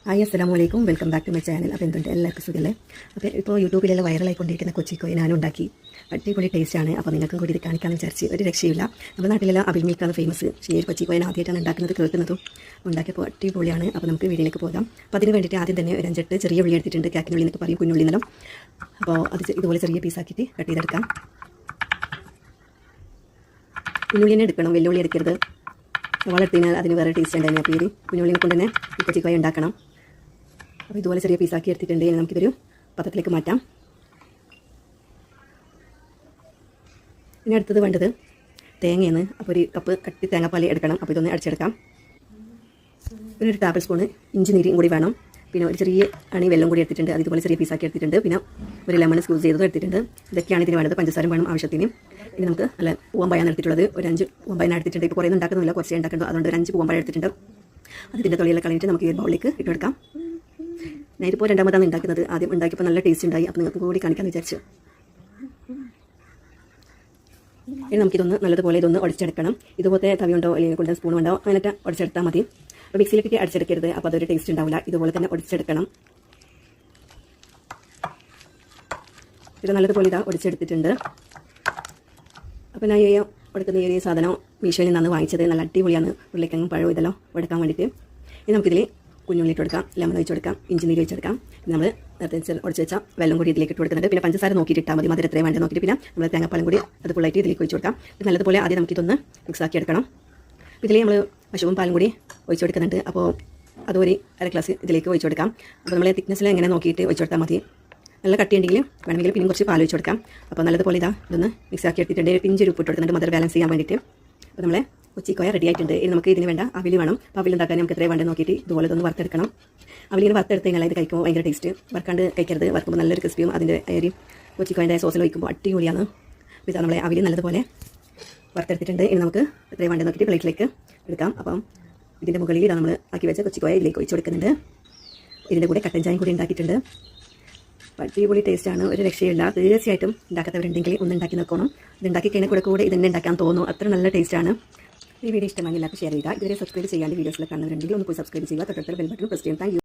Hi അസ്സലാമലൈക്കും, welcome back to my channel. അപ്പോൾ എന്തുണ്ട്, എല്ലാവർക്കും സുഖമല്ലേ? അപ്പോൾ ഇപ്പോൾ യൂട്യൂബിലെല്ലാം വൈറലായിക്കൊണ്ടിരിക്കുന്ന കൊച്ചിക്കോയി ഞാനും ഉണ്ടാക്കി. അടിപൊളി ടേസ്റ്റാണ്. അപ്പോൾ നിങ്ങൾക്കും കൂടി ഇത് കാണിക്കാമെന്ന് വിചാരിച്ച്. ഒരു രക്ഷയില്ല. നമ്മുടെ നാട്ടിലെല്ലാം അവിൽ മിൽക്കാണ് ഫേമസ്. പക്ഷേ ഈ കൊച്ചിക്കോയിൻ ആദ്യമായിട്ടാണ് ഉണ്ടാക്കുന്നത്, കേൾക്കുന്നതും. ഉണ്ടാക്കിയപ്പോൾ അടിപൊളിയാണ്. അപ്പോൾ നമുക്ക് വീഡിയോയിലേക്ക് പോകാം. അപ്പോൾ അതിന് വേണ്ടിയിട്ട് ആദ്യം തന്നെ ഒരു 5-8 ചെറിയ ഉള്ളി എടുത്തിട്ടുണ്ട്. കാക്കിനുള്ളി എന്നൊക്കെ പറയും, കുഞ്ഞുള്ളി എന്നെല്ലാം. അപ്പോൾ അത് ഇതുപോലെ ചെറിയ പീസാക്കിയിട്ട് കട്ട് ചെയ്തെടുക്കാം. കുഞ്ഞുള്ളി തന്നെ എടുക്കണം, വെല്ലുള്ളി എടുക്കരുത്. സവാള എടുത്ത് കഴിഞ്ഞാൽ അതിന് വേറെ ടേസ്റ്റ് ഉണ്ടായിരുന്നു. അപ്പോൾ ഈ കുഞ്ഞുള്ളിനെ കൊണ്ട് തന്നെ ഈ കൊച്ചിക്കോയി ഉണ്ടാക്കണം. അപ്പോൾ ഇതുപോലെ ചെറിയ പീസാക്കി എടുത്തിട്ടുണ്ട്. ഇനി നമുക്കിതൊരു പാത്രത്തിലേക്ക് മാറ്റാം. ഇനി അടുത്തത് വേണ്ടത് തേങ്ങയാണ്. അപ്പോൾ ഒരു കപ്പ് കട്ടി തേങ്ങാപ്പാൽ എടുക്കണം. അപ്പോൾ ഇതൊന്ന് അടിച്ചെടുക്കാം. പിന്നെ ഒരു ടേബിൾ സ്പൂണ് ഇഞ്ചി നീരും കൂടി വേണം. പിന്നെ ഒരു ചെറിയ അണി വെള്ളം കൂടി എടുത്തിട്ടുണ്ട്. അത് ഇതുപോലെ ചെറിയ പീസാക്കി എടുത്തിട്ടുണ്ട്. പിന്നെ ഒരു ലെമൺ സ്ക്യൂസ് ചെയ്തതും എടുത്തിട്ടുണ്ട്. ഇതൊക്കെയാണ് ഇതിന് വേണ്ടത്. പഞ്ചസാര വേണം ആവശ്യത്തിന്. ഇനി നമുക്ക് നല്ല പൂവമ്പഴമാണ് എടുത്തിട്ടുള്ളത്. ഒരു 5 പൂവമ്പഴം എടുത്തിട്ടുണ്ട്. ഇപ്പോൾ കുറേ ഒന്നും ഉണ്ടാക്കുന്നില്ല, കുറച്ചേ ഉണ്ടാക്കുന്നത്. അതുകൊണ്ട് ഒരു 5 പൂവമ്പഴം എടുത്തിട്ടുണ്ട്. അതിൻ്റെ തൊളിയെല്ലാം കളഞ്ഞിട്ട് നമുക്ക് ഈ ബൗളിലേക്ക് ഇട്ടെടുക്കാം. ഞാൻ ഇതിപ്പോൾ രണ്ടാമതാണ് ഉണ്ടാക്കുന്നത്. ആദ്യം ഉണ്ടാക്കിയപ്പോൾ നല്ല ടേസ്റ്റ് ഉണ്ടായി. അപ്പോൾ നിങ്ങൾക്ക് കൂടി കാണിക്കാമെന്ന് വിചാരിച്ചു. ഇനി നമുക്കിതൊന്ന് നല്ലതുപോലെ ഇതൊന്ന് ഉടച്ചെടുക്കണം. ഇതുപോലത്തെ തവിയുണ്ടോ അല്ലെങ്കിൽ ഗോൾഡൻ സ്പൂൺ ഉണ്ടോ അങ്ങനത്തെ ഉടച്ചെടുത്താൽ മതി. അപ്പോൾ മിക്സിയിലേക്ക് അടിച്ചെടുക്കരുത്, അപ്പോൾ അതൊരു ടേസ്റ്റ് ഉണ്ടാവില്ല. ഇതുപോലെ തന്നെ ഉടച്ചെടുക്കണം. ഇത് നല്ലതുപോലെ ഇതാ ഉടച്ചെടുത്തിട്ടുണ്ട്. അപ്പോൾ ഞാൻ ഈ എടുക്കുന്ന ഈ ഒരു സാധനം മീഷോയിൽ നിന്നാണ് വാങ്ങിച്ചത്. നല്ല അടിപൊളിയാണ്. ഉരുളക്കിഴങ്ങും പഴവും ഇതെല്ലാം എടുക്കാൻ വേണ്ടിയിട്ട്. ഇനി നമുക്കിതിൽ കുഞ്ഞുള്ളി ഇട്ട് കൊടുക്കാം, ലെമൺ ഒഴിച്ച് കൊടുക്കാം, ഇഞ്ചി നീര് ഒഴിച്ചെടുക്കാം. നമ്മൾ നേരത്തെ ഉടച്ച് വെച്ചാൽ വെള്ളം കൂടി ഇതിലേക്ക് ഇട്ട് കൊടുക്കുന്നുണ്ട്. പിന്നെ പഞ്ചസാര നോക്കിയിട്ട് ഇട്ടാൽ മതി, മധുരം എത്രയും വേണ്ടത് നോക്കിയിട്ട്. പിന്നെ നമ്മൾ തേങ്ങാപ്പാലും കൂടി അത് ഫുള്ളായിട്ട് ഇതിലേക്ക് ഒഴിച്ച് കൊടുക്കാം. ഇത് നല്ലതുപോലെ ആദ്യം നമുക്കിതൊന്ന് മിക്സാക്കി എടുക്കണം. ഇതിൽ നമ്മൾ പശുവും പാലും കൂടി ഒഴിച്ച് കൊടുക്കുന്നുണ്ട്. അപ്പോൾ അതൊരു 1/2 ഗ്ലാസ് ഇതിലേക്ക് ഒഴിച്ച് കൊടുക്കാം. അപ്പോൾ നമ്മൾ തിക്നെസ്സിൽ എങ്ങനെ നോക്കിയിട്ട് ഒഴിച്ച് കൊടുത്താൽ മതി. നല്ല കട്ടിയുണ്ടെങ്കിൽ വേണമെങ്കിൽ പിന്നെ കുറച്ച് പാൽ ഒഴിച്ച് കൊടുക്കാം. അപ്പോൾ നല്ലതുപോലെ ഇതൊന്ന് മിക്സാക്കി എടുത്തിട്ടുണ്ട്. പിഞ്ചൊരു ഉപ്പ് ഇട്ട് കൊടുക്കുന്നുണ്ട്, മധുരം ബാലൻസ് ചെയ്യാൻ വേണ്ടിയിട്ട്. അപ്പോൾ നമ്മളെ കൊച്ചിക്കോയ റെഡി ആയിട്ടുണ്ട്. ഇനി നമുക്ക് ഇതിന് വേണ്ട അവിൽ വേണം. അപ്പോൾ അവിൽ ഉണ്ടാക്കാൻ നമുക്ക് എത്രയും വേണ്ടത് നോക്കിയിട്ട് ഇതുപോലെ ഒന്ന് വറുത്തെടുക്കണം. അവിലിങ്ങനെ വറുത്തെടുത്ത് കഴിഞ്ഞാൽ ഇത് കഴിക്കുമ്പോൾ ഭയങ്കര ടേസ്റ്റ്. വറുക്കാണ്ട് കഴിക്കരുത്. വറുക്കുമ്പോൾ നല്ലൊരു ക്രിസ്പിയും അതിൻ്റെ അരി കൊച്ചിക്കോയിൻ്റെ സോസിൽ ഒഴിക്കുമ്പോൾ അടിപൊളിയാണ്. ഇതാ നമ്മളെ അവിൽ നല്ലതുപോലെ വറുത്തെടുത്തിട്ടുണ്ട്. ഇനി നമുക്ക് എത്രയും വേണ്ടത് നോക്കിയിട്ട് പ്ലേറ്റിലേക്ക് എടുക്കാം. അപ്പം ഇതിൻ്റെ മുകളിൽ ഇതാ നമ്മൾ ആക്കി വെച്ച കൊച്ചിക്കോയ ഇതിലേക്ക് ഒഴിച്ച് കൊടുക്കുന്നുണ്ട്. ഇതിൻ്റെ കൂടെ കട്ടൻ ചായയും കൂടി ഉണ്ടാക്കിയിട്ടുണ്ട്. അടിപൊളി ടേസ്റ്റാണ്, ഒരു രക്ഷയില്ല. തീർച്ചയായിട്ടും ഉണ്ടാക്കാത്തവരുണ്ടെങ്കിൽ ഒന്ന് ഉണ്ടാക്കി നോക്കണം. ഇത് ഉണ്ടാക്കി കഴിഞ്ഞാൽ കൂടെ ഇതന്നെ ഉണ്ടാക്കാൻ തോന്നും. അത്ര നല്ല ടേസ്റ്റാണ്. ഈ വീഡിയോ ഇഷ്ടമാണെങ്കിൽ എല്ലാവർക്കും ഷെയർ ചെയ്യുക. ഇതുവരെ സബ്സ്ക്രൈബ് ചെയ്യാണ്ട് വീഡിയോസിൽ കാണുന്നവരുണ്ടെങ്കിൽ ഒന്ന് പോയി സബ്സ്ക്രൈബ് ചെയ്യുക. തൊട്ടടുത്ത ബെൽ ബട്ടൺ പ്രസ് ചെയ്യാം. Thank you.